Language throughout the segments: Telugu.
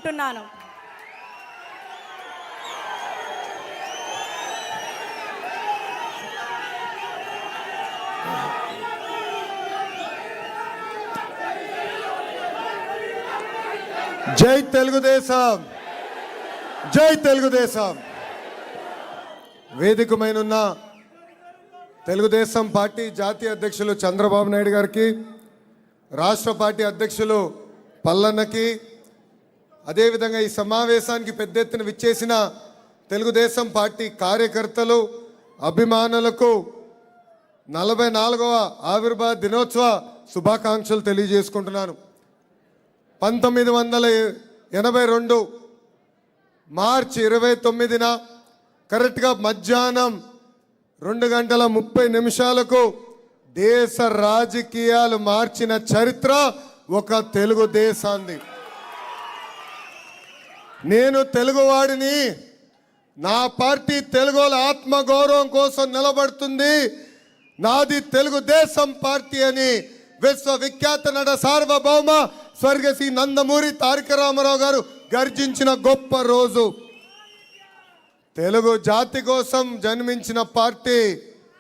కోరుకుంటున్నాను. జై తెలుగుదేశం, జై తెలుగుదేశం. వేదికమైనున్న తెలుగుదేశం పార్టీ జాతీయ అధ్యక్షులు చంద్రబాబు నాయుడు గారికి, రాష్ట్ర పార్టీ అధ్యక్షులు పల్లన్నకి, అదేవిధంగా ఈ సమావేశానికి పెద్ద ఎత్తున విచ్చేసిన తెలుగుదేశం పార్టీ కార్యకర్తలు, అభిమానులకు 44వ ఆవిర్భావ దినోత్సవ శుభాకాంక్షలు తెలియజేసుకుంటున్నాను. 1982 మార్చి 29న కరెక్ట్గా మధ్యాహ్నం 2:30 దేశ రాజకీయాలు మార్చిన చరిత్ర ఒక తెలుగుదేశాన్ని. నేను తెలుగువాడిని, నా పార్టీ తెలుగుల ఆత్మగౌరవం కోసం నిలబడుతుంది, నాది తెలుగుదేశం పార్టీ అని విశ్వవిఖ్యాత నట సార్వభౌమ స్వర్గశ్రీ నందమూరి తారక రామారావు గారు గర్జించిన గొప్ప రోజు. తెలుగు జాతి కోసం జన్మించిన పార్టీ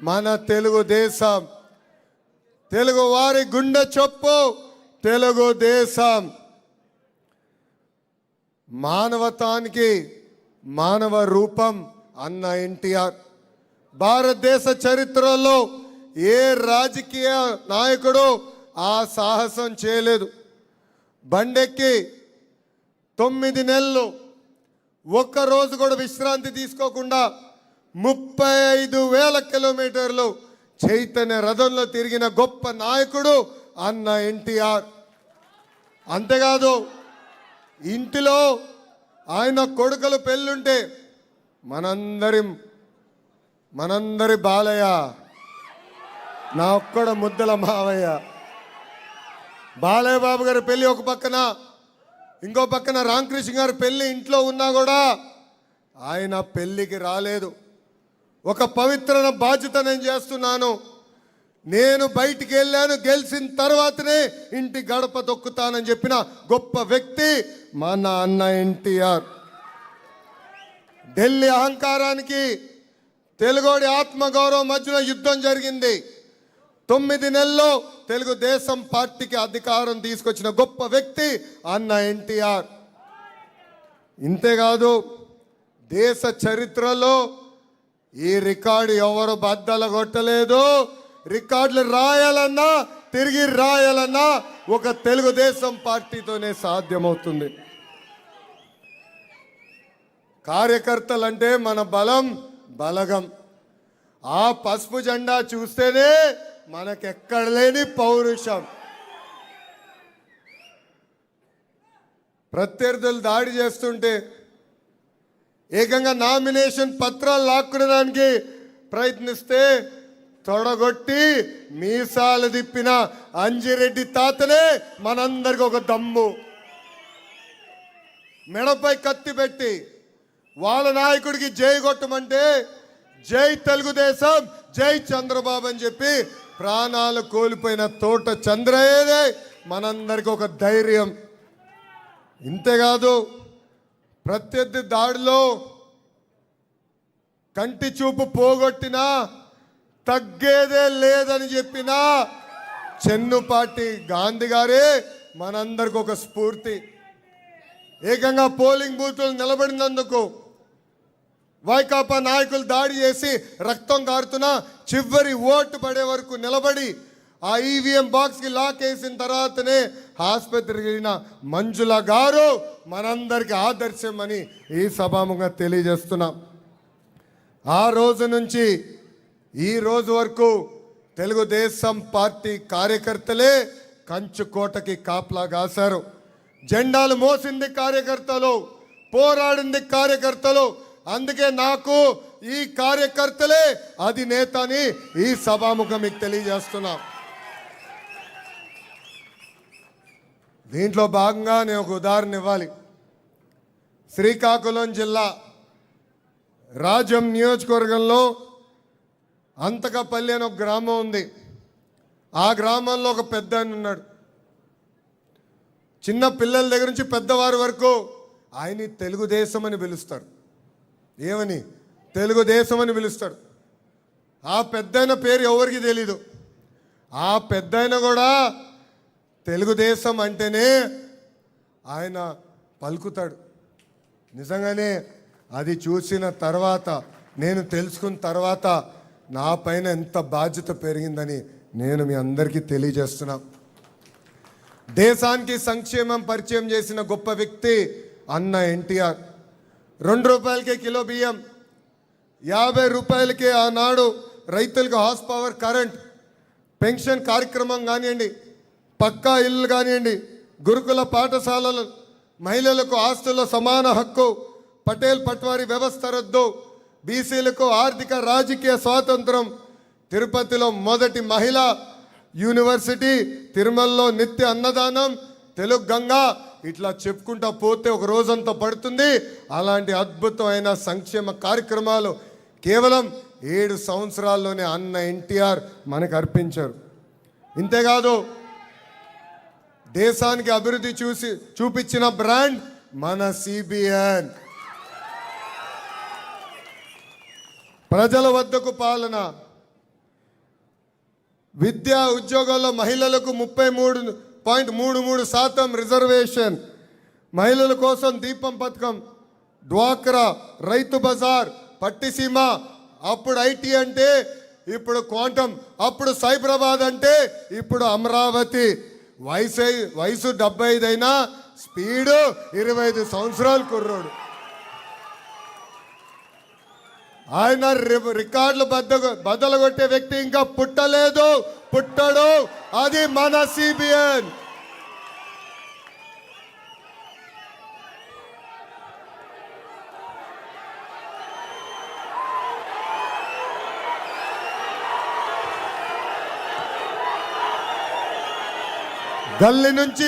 మన తెలుగుదేశం. తెలుగు వారి గుండె చొప్పు తెలుగుదేశం. మానవతానికి మానవ రూపం అన్న ఎన్టీఆర్. భారతదేశ చరిత్రలో ఏ రాజకీయ నాయకుడు ఆ సాహసం చేయలేదు. బండెక్కి 9 నెలలు ఒక్కరోజు కూడా విశ్రాంతి తీసుకోకుండా 35,000 కిలోమీటర్లు చైతన్య రథంలో తిరిగిన గొప్ప నాయకుడు అన్న ఎన్టీఆర్. అంతేకాదు, ఇంటిలో ఆయన కొడుకులు పెళ్ళుంటే మనందరి బాలయ్య, నా ఒక్కడ ముద్దల మావయ్య, బాలయ్య బాబు గారి పెళ్ళి ఒక పక్కన, ఇంకో పక్కన రామకృష్ణ గారి పెళ్ళి ఇంట్లో ఉన్నా కూడా ఆయన పెళ్ళికి రాలేదు. ఒక పవిత్ర బాధ్యత నేను చేస్తున్నాను. నేను బయటికి వెళ్ళాను, గెలిచిన తర్వాతనే ఇంటి గడప తొక్కుతానని చెప్పిన గొప్ప వ్యక్తి మన అన్న ఎన్టీఆర్. ఢిల్లీ అహంకారానికి తెలుగోడి ఆత్మగౌరవం మధ్యన యుద్ధం జరిగింది. 9 నెలల్లో తెలుగుదేశం పార్టీకి అధికారం తీసుకొచ్చిన గొప్ప వ్యక్తి అన్న ఎన్టీఆర్. ఇంతేకాదు, దేశ చరిత్రలో ఈ రికార్డు ఎవరు బద్దలు కొట్టలేదు. రికార్డులు రాయాలన్నా, తిరిగి రాయాలన్నా ఒక తెలుగుదేశం పార్టీతోనే సాధ్యమవుతుంది. కార్యకర్తలంటే మన బలగం. ఆ పసుపు జెండా చూస్తేనే మనకెక్కడ లేని పౌరుషం. ప్రత్యర్థులు దాడి చేస్తుంటే ఏకంగా నామినేషన్ పత్రాలు లాక్కునేదానికి ప్రయత్నిస్తే తొడగొట్టి మీసాలు తిప్పిన అంజిరెడ్డి తాతనే మనందరికి ఒక దమ్ము. మెడపై కత్తి పెట్టి వాళ్ళ నాయకుడికి జై కొట్టమంటే జై తెలుగుదేశం, జై చంద్రబాబు అని చెప్పి ప్రాణాలు కోల్పోయిన తోట చంద్రయ్యదే మనందరికి ఒక ధైర్యం. ఇంతేకాదు, ప్రత్యర్థి దాడిలో కంటి చూపు పోగొట్టినా తగ్గేదే లేదని చెప్పిన చెన్నుపాటి గాంధీ గారే మనందరికి ఒక స్ఫూర్తి. ఏకంగా పోలింగ్ బూతులు నిలబడినందుకు వైకాపా నాయకులు దాడి చేసి రక్తం కారుతున్నా చివరి ఓటు పడే వరకు నిలబడి ఆ ఈవీఎం బాక్స్కి లాక్ వేసిన తర్వాతనే ఆసుపత్రికి వెళ్ళిన మంజుల గారు మనందరికీ ఆదర్శం అని ఈ సభాముఖంగా తెలియజేస్తున్నాం. ఆ రోజు నుంచి ఈ రోజు వరకు తెలుగుదేశం పార్టీ కార్యకర్తలే కంచుకోటకి కాపలా కాశారు. జెండాలు మోసింది కార్యకర్తలు, పోరాడింది కార్యకర్తలు. అందుకే నాకు ఈ కార్యకర్తలే అధినేత అని ఈ సభాముఖం మీకు తెలియజేస్తున్నా. దీంట్లో భాగంగా నేను ఒక ఉదాహరణ ఇవ్వాలి. శ్రీకాకుళం జిల్లా రాజం నియోజకవర్గంలో అంతకపల్లి అని ఒక గ్రామం ఉంది. ఆ గ్రామంలో ఒక పెద్ద ఆయన ఉన్నాడు. చిన్న పిల్లల దగ్గర నుంచి పెద్దవారి వరకు ఆయన్ని తెలుగుదేశం అని పిలుస్తారు. ఏమని? తెలుగుదేశం అని పిలుస్తాడు. ఆ పెద్దాయన పేరు ఎవరికి తెలీదు. ఆ పెద్దాయన కూడా తెలుగుదేశం అంటేనే ఆయన పలుకుతాడు. నిజంగానే అది చూసిన తర్వాత, నేను తెలుసుకున్న తర్వాత నా పైన ఎంత బాధ్యత పెరిగిందని నేను మీ అందరికీ తెలియజేస్తున్నా. దేశానికి సంక్షేమం పరిచయం చేసిన గొప్ప వ్యక్తి అన్న ఎన్టీఆర్. 2 రూపాయలకే కిలో బియ్యం, 50 రూపాయలకే ఆనాడు రైతులకు హార్స్ పవర్ కరెంట్, పెన్షన్ కార్యక్రమం కానివ్వండి, పక్కా ఇల్లు కానివ్వండి, గురుకుల పాఠశాలలు, మహిళలకు ఆస్తుల సమాన హక్కు, పటేల్ పట్వారీ వ్యవస్థ రద్దు, బీసీలకు ఆర్థిక రాజకీయ స్వాతంత్రం, తిరుపతిలో మొదటి మహిళా యూనివర్సిటీ, తిరుమలలో నిత్య అన్నదానం, తెలుగు గంగా, ఇట్లా చెప్పుకుంటా పోతే ఒక రోజంతా పడుతుంది. అలాంటి అద్భుతమైన సంక్షేమ కార్యక్రమాలు కేవలం 7 సంవత్సరాల్లోనే అన్న ఎన్టీఆర్ మనకు అర్పించారు. ఇంతేకాదు, దేశానికి అభివృద్ధి చూపించిన బ్రాండ్ మన సిబిఎన్. ప్రజల వద్దకు పాలన, విద్యా ఉద్యోగాల్లో మహిళలకు 33.33% రిజర్వేషన్, మహిళల కోసం దీపం పథకం, డ్వాక్రా, రైతు బజార్, పట్టిసీమ, అప్పుడు ఐటీ అంటే ఇప్పుడు క్వాంటమ్, అప్పుడు సైబరాబాద్ అంటే ఇప్పుడు అమరావతి. వయసు 75 అయినా స్పీడు 25 సంవత్సరాలు కుర్రోడు. ఆయన రికార్డులు బద్దలు కొట్టే వ్యక్తి ఇంకా పుట్టలేదు, పుట్టడు. అది మన సిబిఎన్. గల్లీ నుంచి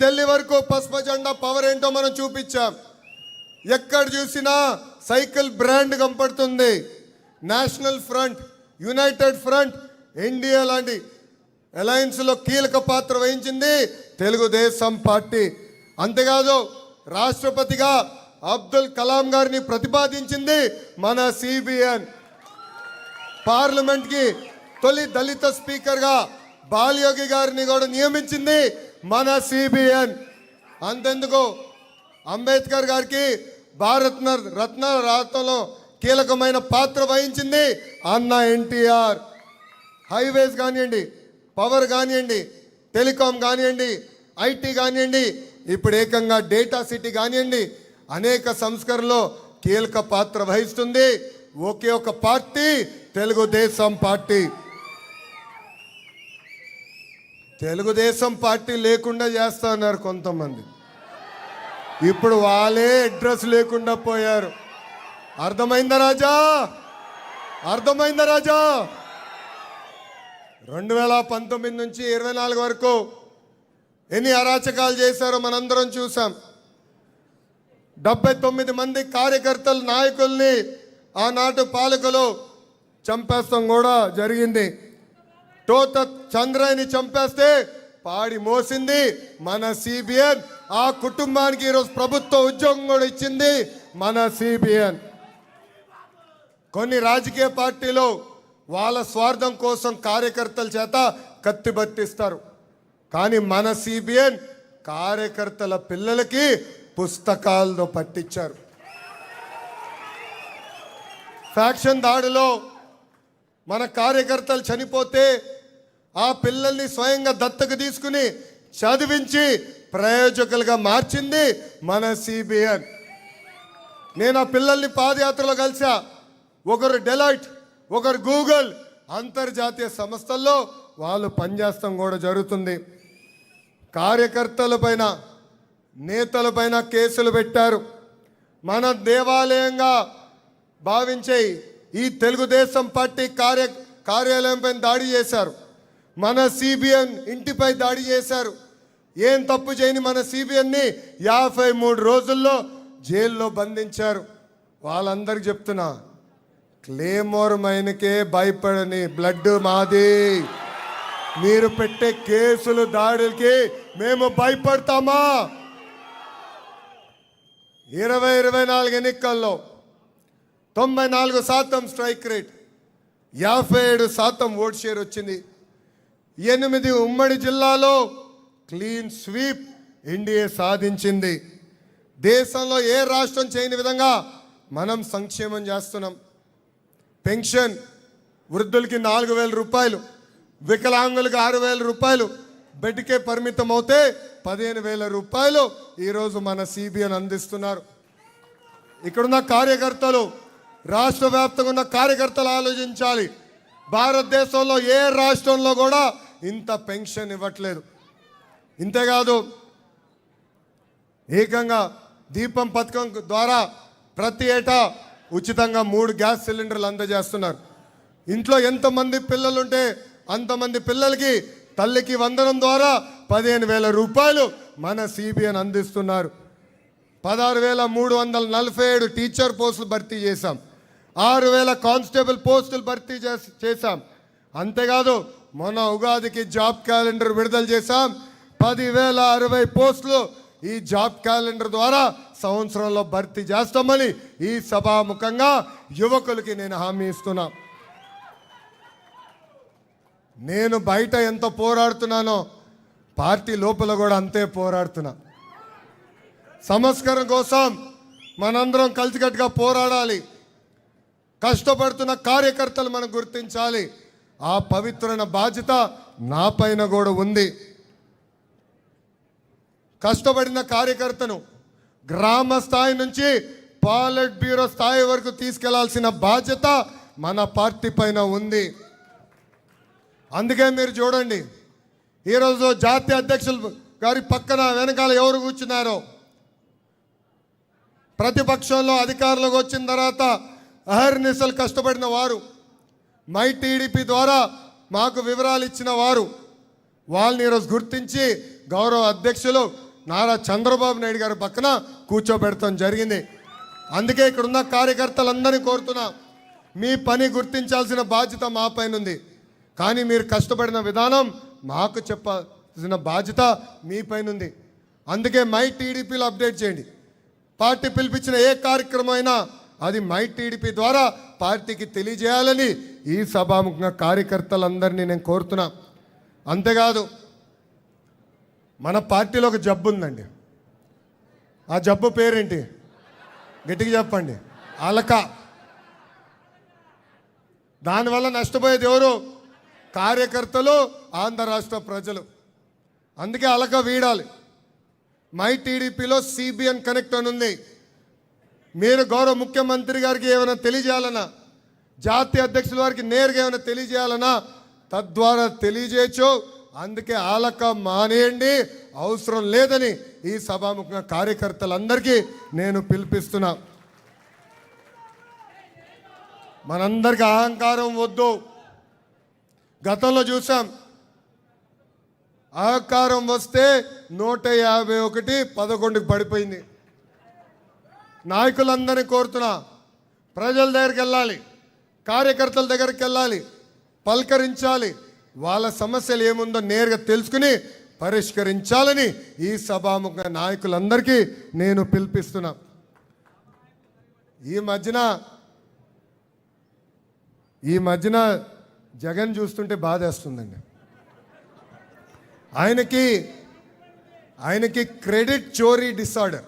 ఢిల్లీ వరకు పసుపు జెండా పవర్ ఏంటో మనం చూపించాం. ఎక్కడ చూసినా సైకిల్ బ్రాండ్ కనపడుతుంది. National front, United front, NDA లాంటి అలయన్స్లో కీలక పాత్ర వహించింది తెలుగుదేశం పార్టీ. అంతేకాదు, రాష్ట్రపతిగా అబ్దుల్ కలాం గారిని ప్రతిపాదించింది మన సిబిఎన్. పార్లమెంట్కి తొలి దళిత స్పీకర్గా బాలయోగి గారిని కూడా నియమించింది మన సిబిఎన్. అంతెందుకు, అంబేద్కర్ గారికి భారత రత్న రాతలో కీలకమైన పాత్ర వహించింది అన్న ఎన్టీఆర్. హైవేస్ కానివ్వండి, పవర్ కానివ్వండి, టెలికాం కానివ్వండి, ఐటీ కానివ్వండి, ఇప్పుడు ఏకంగా డేటా సిటీ కానివ్వండి, అనేక సంస్కరణలో కీలక పాత్ర వహిస్తుంది ఒకే ఒక party, Telugu Desam party. Telugu Desam party లేకుండా చేస్తా ఉన్నారు కొంతమంది. ఇప్పుడు వాళ్ళే అడ్రస్ లేకుండా పోయారు. అర్థమైందా రాజా? 2019 నుంచి 24 వరకు ఎన్ని అరాచకాలు చేశారో మనందరం చూసాం. 79 మంది కార్యకర్తలు, నాయకుల్ని ఆనాటి పాలకులు చంపేస్తాం కూడా జరిగింది. తోత చంద్రయ్యని చంపేస్తే పాడి మోసింది మన సిబిఎన్. ఆ కుటుంబానికి ఈరోజు ప్రభుత్వ ఉద్యోగం కూడా ఇచ్చింది మన సిబిఎన్. కొన్ని రాజకీయ పార్టీలు వాళ్ళ స్వార్థం కోసం కార్యకర్తల చేత కత్తి బట్టిస్తారు. కానీ మన సిబిఎన్ కార్యకర్తల పిల్లలకి పుస్తకాలతో పట్టించారు. ఫ్యాక్షన్ దాడిలో మన కార్యకర్తలు చనిపోతే ఆ పిల్లల్ని స్వయంగా దత్తకు తీసుకుని చదివించి ప్రయోజకులుగా మార్చింది మన సిబిఎన్. నేను ఆ పిల్లల్ని పాదయాత్రలో కలిసా. ఒకరు డెలాయిట్, ఒకరు గూగుల్, అంతర్జాతీయ సంస్థల్లో వాళ్ళు పనిచేస్తాం కూడా జరుగుతుంది. కార్యకర్తలపైన, నేతలపైన కేసులు పెట్టారు. మన దేవాలయంగా భావించే ఈ తెలుగుదేశం పార్టీ కార్యాలయంపై దాడి చేశారు. మన సిబిఎన్ ఇంటిపై దాడి చేశారు. ఏం తప్పు చేయని మన సిబిఎన్ని 53 రోజుల్లో జైల్లో బంధించారు. వాళ్ళందరికీ చెప్తున్నా, క్లేమోర్ మైన్కే భయపడని బ్లడ్ మాది. మీరు పెట్టే కేసులు, దాడులకి మేము భయపడతామా? 2024 ఎన్నికల్లో 94% స్ట్రైక్ రేట్, 57% ఓట్ షేర్ వచ్చింది. 8 ఉమ్మడి జిల్లాలో క్లీన్ స్వీప్ ఎన్డీఏ సాధించింది. దేశంలో ఏ రాష్ట్రం చేయని విధంగా మనం సంక్షేమం చేస్తున్నాం. పెన్షన్ వృద్ధులకి 4,000 రూపాయలు, వికలాంగులకు 6,000 రూపాయలు, బెడ్కే పరిమితం అవుతే 15,000 రూపాయలు ఈరోజు మన సిబిఎన్ అందిస్తున్నారు. ఇక్కడున్న కార్యకర్తలు, రాష్ట్ర వ్యాప్తంగా ఉన్న కార్యకర్తలు ఆలోచించాలి. భారతదేశంలో ఏ రాష్ట్రంలో కూడా ఇంత పెన్షన్ ఇవ్వట్లేదు. ఇంతేకాదు, ఏకంగా దీపం పథకం ద్వారా ప్రతి ఏటా ఉచితంగా 3 గ్యాస్ సిలిండర్లు అందజేస్తున్నారు. ఇంట్లో ఎంతమంది పిల్లలుంటే అంతమంది పిల్లలకి తల్లికి వందనం ద్వారా 15,000 రూపాయలు మన సిబిఎన్ అందిస్తున్నారు. 16,347 టీచర్ పోస్టులు భర్తీ చేశాం. 6,000 కానిస్టేబుల్ పోస్టులు భర్తీ చేశాం. అంతేకాదు, మొన్న ఉగాదికి జాబ్ క్యాలెండర్ విడుదల చేశాం. 10,060 పోస్టులు ఈ జాబ్ క్యాలెండర్ ద్వారా సంవత్సరంలో భర్తీ చేస్తామని ఈ సభాముఖంగా యువకులకి నేను హామీ ఇస్తున్నా. నేను బయట ఎంత పోరాడుతున్నానో పార్టీ లోపల కూడా అంతే పోరాడుతున్నా. సంస్కరణ కోసం మనందరం కలిసికట్టుగా పోరాడాలి. కష్టపడుతున్న కార్యకర్తలు మనం గుర్తించాలి. ఆ పవిత్రమైన బాధ్యత నా పైన కూడా ఉంది. కష్టపడిన కార్యకర్తను గ్రామ స్థాయి నుంచి పాలిట్ బ్యూరో స్థాయి వరకు తీసుకెళ్లాల్సిన బాధ్యత మన పార్టీ పైన ఉంది. అందుకే మీరు చూడండి, ఈరోజు జాతీయ అధ్యక్షులు గారి పక్కన వెనకాల ఎవరు కూర్చున్నారో, ప్రతిపక్షంలో అధికారంలోకి వచ్చిన తర్వాత అహర్నిశలు కష్టపడిన వారు, మై టీడీపీ ద్వారా మాకు వివరాలు ఇచ్చిన వారు, వాళ్ళని ఈరోజు గుర్తించి గౌరవ అధ్యక్షులు నారా చంద్రబాబు నాయుడు గారి పక్కన కూర్చోబెడతాం జరిగింది. అందుకే ఇక్కడున్న కార్యకర్తలందరినీ కోరుతున్నా, మీ పని గుర్తించాల్సిన బాధ్యత మా పైన ఉంది. కానీ మీరు కష్టపడిన విధానం మాకు చెప్పాల్సిన బాధ్యత మీ పైన ఉంది. అందుకే మై టీడీపీలో అప్డేట్ చేయండి. పార్టీ పిలిపించిన ఏ కార్యక్రమం అయినా అది మై టీడీపీ ద్వారా పార్టీకి తెలియజేయాలని ఈ సభాముఖంగా కార్యకర్తలందరినీ నేను కోరుతున్నా. అంతేకాదు, మన పార్టీలో ఒక జబ్బు ఉందండి. ఆ జబ్బు పేరేంటి? గట్టిగా చెప్పండి. అలక. దానివల్ల నష్టపోయేది ఎవరు? కార్యకర్తలు, ఆంధ్ర రాష్ట్ర ప్రజలు. అందుకే అలక వీడాలి. మై టీడీపీలో సిబిఎన్ కనెక్ట్ అని ఉంది. మీరు గౌరవ ముఖ్యమంత్రి గారికి ఏమైనా తెలియజేయాలన్నా, జాతీయ అధ్యక్షుల వారికి నేరుగా ఏమైనా తెలియజేయాలన్నా తద్వారా తెలియజేయచ్చు. అందుకే ఆలక మానేయండి, అవసరం లేదని ఈ సభాముఖంగా కార్యకర్తలందరికీ నేను పిలిపిస్తున్నా. మనందరికీ అహంకారం వద్దు. గతంలో చూసాం, అహంకారం వస్తే 151 11కి పడిపోయింది. నాయకులందరినీ కోరుతున్నా, ప్రజల దగ్గరికి వెళ్ళాలి, కార్యకర్తల దగ్గరికి వెళ్ళాలి, పలకరించాలి, వాళ్ళ సమస్యలు ఏముందో నేరుగా తెలుసుకుని పరిష్కరించాలని ఈ సభాముఖ నాయకులందరికీ నేను పిలిపిస్తున్నా. ఈ మధ్యన జగన్ చూస్తుంటే బాధేస్తుందండి. ఆయనకి క్రెడిట్ చోరీ డిసార్డర్,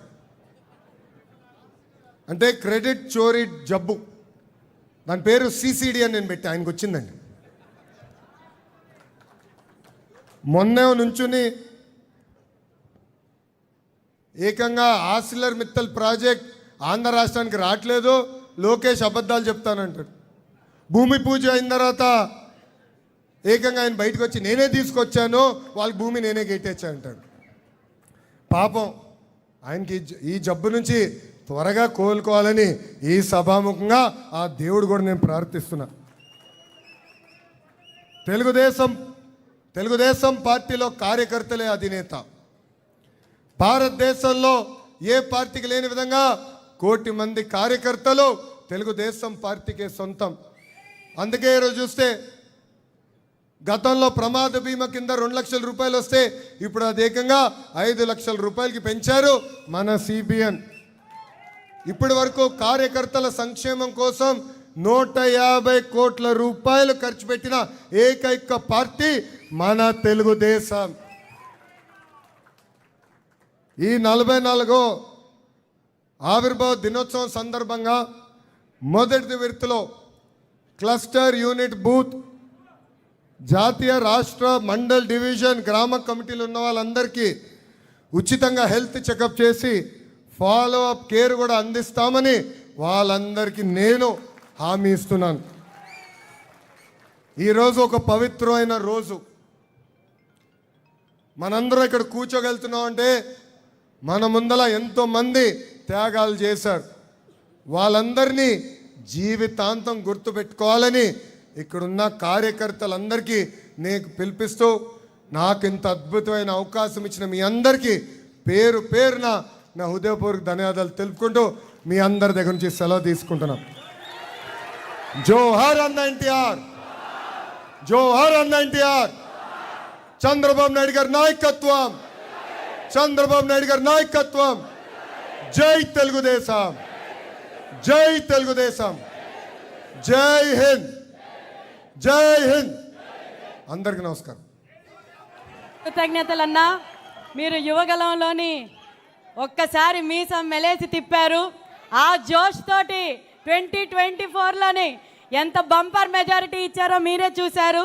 అంటే క్రెడిట్ చోరీ జబ్బు. దాని పేరు సిసిడి అని నేను పెట్టి ఆయనకు వచ్చిందండి. మొన్నే నుంచుని ఏకంగా ఆసిలర్ మిత్తల్ ప్రాజెక్ట్ ఆంధ్ర రాష్ట్రానికి రావట్లేదు, లోకేష్ అబద్ధాలు చెప్తానంటాడు. భూమి పూజ అయిన తర్వాత ఏకంగా ఆయన బయటకు వచ్చి నేనే తీసుకొచ్చాను, వాళ్ళ భూమి నేనే గెట్టేచ్చా అంటాడు. పాపం ఆయనకి ఈ జబ్బు నుంచి త్వరగా కోలుకోవాలని ఈ సభాముఖంగా ఆ దేవుడు కూడా నేను ప్రార్థిస్తున్నా. తెలుగుదేశం పార్టీలో కార్యకర్తలే అధినేత. భారతదేశంలో ఏ పార్టీకి లేని విధంగా 1 కోటి మంది కార్యకర్తలు తెలుగుదేశం పార్టీకే సొంతం. అందుకే ఈరోజు చూస్తే గతంలో ప్రమాద బీమా కింద 2 లక్షల రూపాయలు వస్తే ఇప్పుడు అది ఏకంగా 5 లక్షల రూపాయలకి పెంచారు మన సిబిఎన్. ఇప్పటి వరకు కార్యకర్తల సంక్షేమం కోసం 150 కోట్ల రూపాయలు ఖర్చు పెట్టిన ఏకైక పార్టీ మన తెలుగుదేశం. ఈ 44వ ఆవిర్భావ దినోత్సవం సందర్భంగా మొదటి విడతలో క్లస్టర్ యూనిట్ బూత్ జాతీయ రాష్ట్ర మండల్ డివిజన్ గ్రామ కమిటీలు ఉన్న వాళ్ళందరికీ ఉచితంగా హెల్త్ చెకప్ చేసి ఫాలో అప్ కేర్ కూడా అందిస్తామని వాళ్ళందరికీ నేను హామీ ఇస్తున్నాను. ఈరోజు ఒక పవిత్రమైన రోజు. మనందరం ఇక్కడ కూర్చోగలుగుతున్నాం అంటే మన ముందల ఎంతోమంది త్యాగాలు చేశారు. వాళ్ళందరినీ జీవితాంతం గుర్తుపెట్టుకోవాలని ఇక్కడున్న కార్యకర్తలందరికీ నేను పిలిపిస్తూ నాకు ఇంత అద్భుతమైన అవకాశం ఇచ్చిన మీ అందరికీ పేరు పేరున నా హృదయపూర్వక ధన్యవాదాలు తెలుపుకుంటూ మీ అందరి దగ్గర నుంచి సెలవు తీసుకుంటున్నాం. జోహార్ అన్న ఎన్టీఆర్, జోహార్ అన్న ఎన్టీఆర్. చంద్రబాబు నాయుడు గారి నాయకత్వం, చంద్రబాబు నాయుడు గారి నాయకత్వం. జై తెలుగుదేశం, జై తెలుగుదేశం, జై హింద్, జై హింద్. అందరికీ నమస్కారం. కృతజ్ఞతలన్నా. మీరు యువగలంలోని ఒక్కసారి మీసం మెలేసి తిప్పారు. ఆ జోష్ తోటి 2024లోని ఎంత బంపర్ మెజారిటీ ఇచ్చారో మీరే చూశారు.